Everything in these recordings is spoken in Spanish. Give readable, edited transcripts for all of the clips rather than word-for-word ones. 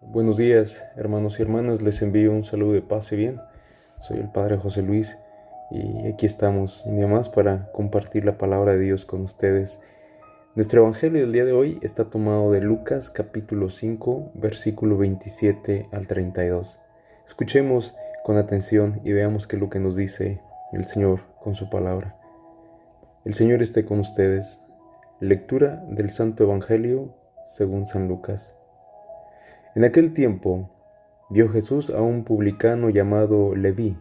Buenos días, hermanos y hermanas, les envío un saludo de paz y bien. Soy el Padre José Luis y aquí estamos un día más para compartir la palabra de Dios con ustedes. Nuestro evangelio del día de hoy está tomado de Lucas capítulo 5, versículo 27 al 32. Escuchemos con atención y veamos qué es lo que nos dice el Señor con su palabra. El Señor esté con ustedes. Lectura del Santo Evangelio según San Lucas. En aquel tiempo vio Jesús a un publicano llamado Leví,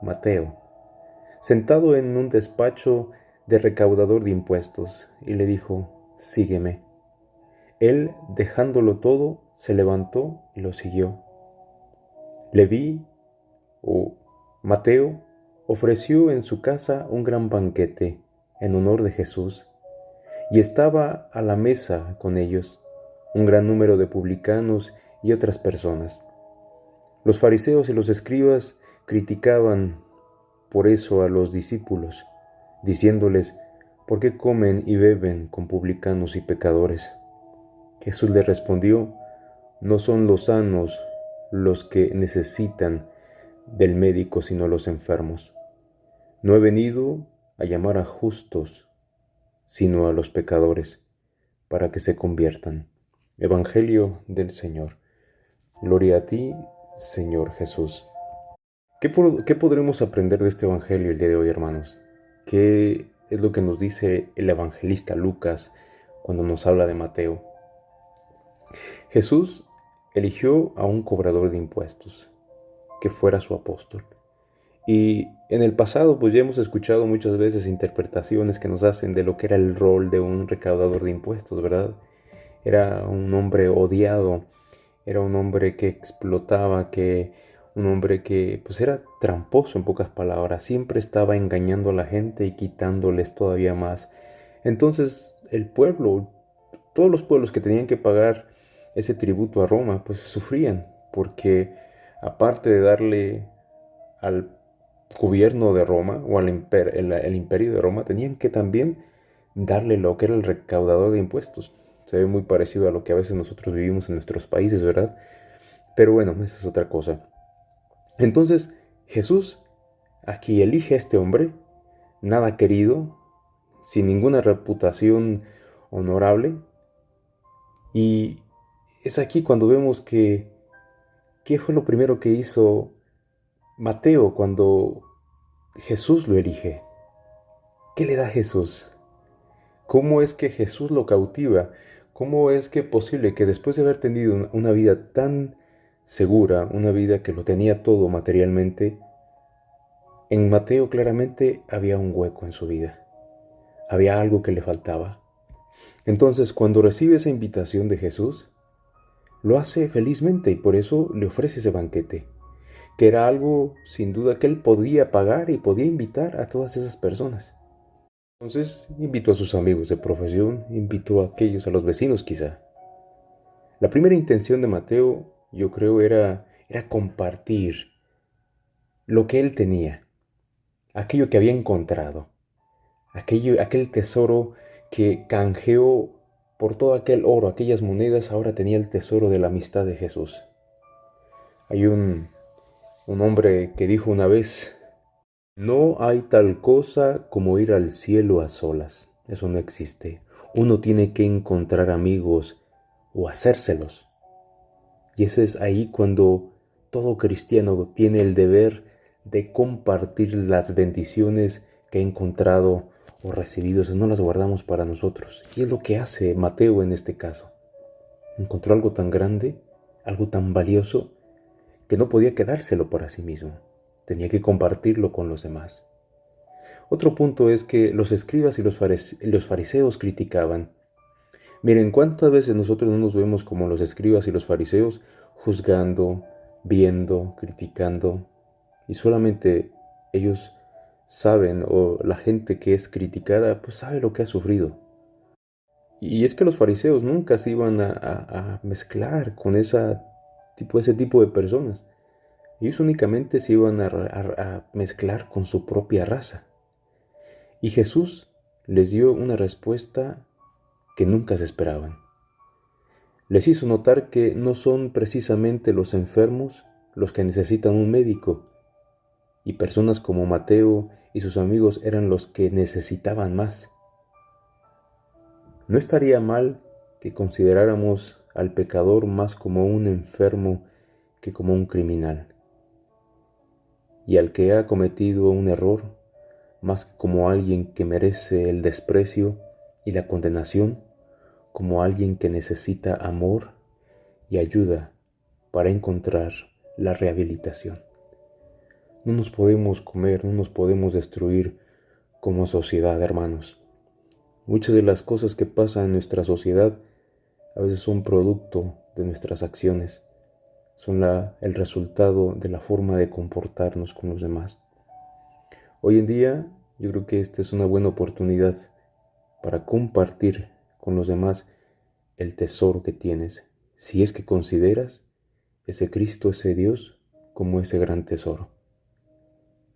Mateo, sentado en un despacho de recaudador de impuestos, y le dijo: «Sígueme». Él, dejándolo todo, se levantó y lo siguió. Leví, o Mateo, ofreció en su casa un gran banquete en honor de Jesús, y estaba a la mesa con ellos un gran número de publicanos y otras personas. Los fariseos y los escribas criticaban por eso a los discípulos, diciéndoles: «¿Por qué comen y beben con publicanos y pecadores?». Jesús les respondió: «No son los sanos los que necesitan del médico, sino los enfermos. No he venido a llamar a justos, sino a los pecadores, para que se conviertan». Evangelio del Señor. Gloria a ti, Señor Jesús. ¿Qué podremos aprender de este evangelio el día de hoy, hermanos? ¿Qué es lo que nos dice el evangelista Lucas cuando nos habla de Mateo? Jesús eligió a un cobrador de impuestos que fuera su apóstol. Y en el pasado, pues ya hemos escuchado muchas veces interpretaciones que nos hacen de lo que era el rol de un recaudador de impuestos, ¿verdad? Era un hombre odiado, era un hombre que explotaba, un hombre que pues era tramposo, en pocas palabras. Siempre estaba engañando a la gente y quitándoles todavía más. Entonces el pueblo, todos los pueblos que tenían que pagar ese tributo a Roma, pues sufrían, porque aparte de darle al gobierno de Roma o al el imperio de Roma, tenían que también darle lo que era el recaudador de impuestos. Se ve muy parecido a lo que a veces nosotros vivimos en nuestros países, ¿verdad? Pero bueno, eso es otra cosa. Entonces, Jesús aquí elige a este hombre, nada querido, sin ninguna reputación honorable, y es aquí cuando vemos qué fue lo primero que hizo Mateo cuando Jesús lo elige. ¿Qué le da a Jesús? ¿Cómo es que Jesús lo cautiva? ¿Cómo es que es posible que después de haber tenido una vida tan segura, una vida que lo tenía todo materialmente, en Mateo claramente había un hueco en su vida? Había algo que le faltaba. Entonces, cuando recibe esa invitación de Jesús, lo hace felizmente y por eso le ofrece ese banquete, que era algo sin duda que él podía pagar y podía invitar a todas esas personas. Entonces invitó a sus amigos de profesión, invitó a aquellos, a los vecinos quizá. La primera intención de Mateo, yo creo, era compartir lo que él tenía, aquello que había encontrado, aquel tesoro que canjeó por todo aquel oro, aquellas monedas. Ahora tenía el tesoro de la amistad de Jesús. Hay un hombre que dijo una vez: «No hay tal cosa como ir al cielo a solas. Eso no existe. Uno tiene que encontrar amigos o hacérselos». Y eso es ahí cuando todo cristiano tiene el deber de compartir las bendiciones que ha encontrado o recibido. Si no las guardamos para nosotros. ¿Qué es lo que hace Mateo en este caso? Encontró algo tan grande, algo tan valioso, que no podía quedárselo para sí mismo. Tenía que compartirlo con los demás. Otro punto es que los escribas y los fariseos criticaban. Miren, ¿cuántas veces nosotros no nos vemos como los escribas y los fariseos, juzgando, viendo, criticando? Y solamente ellos saben, o la gente que es criticada, pues sabe lo que ha sufrido. Y es que los fariseos nunca se iban a mezclar con ese tipo de personas. Ellos únicamente se iban a mezclar con su propia raza. Y Jesús les dio una respuesta que nunca se esperaban. Les hizo notar que no son precisamente los enfermos los que necesitan un médico, y personas como Mateo y sus amigos eran los que necesitaban más. No estaría mal que consideráramos al pecador más como un enfermo que como un criminal, y al que ha cometido un error más que como alguien que merece el desprecio y la condenación, como alguien que necesita amor y ayuda para encontrar la rehabilitación. No nos podemos comer, no nos podemos destruir como sociedad, hermanos. Muchas de las cosas que pasan en nuestra sociedad a veces son producto de nuestras acciones, son el resultado de la forma de comportarnos con los demás. Hoy en día yo creo que esta es una buena oportunidad para compartir con los demás el tesoro que tienes, si es que consideras ese Cristo, ese Dios, como ese gran tesoro.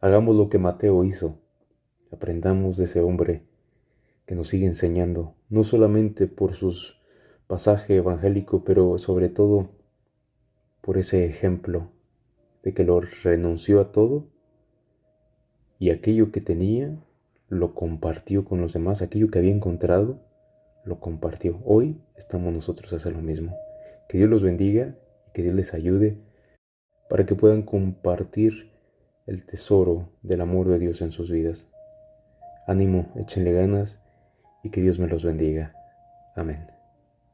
Hagamos lo que Mateo hizo, aprendamos de ese hombre que nos sigue enseñando, no solamente por sus pasaje evangélico, pero sobre todo por ese ejemplo de que lo renunció a todo y aquello que tenía lo compartió con los demás, aquello que había encontrado lo compartió. Hoy estamos nosotros a hacer lo mismo. Que Dios los bendiga y que Dios les ayude para que puedan compartir el tesoro del amor de Dios en sus vidas. Ánimo, échenle ganas y que Dios me los bendiga. Amén.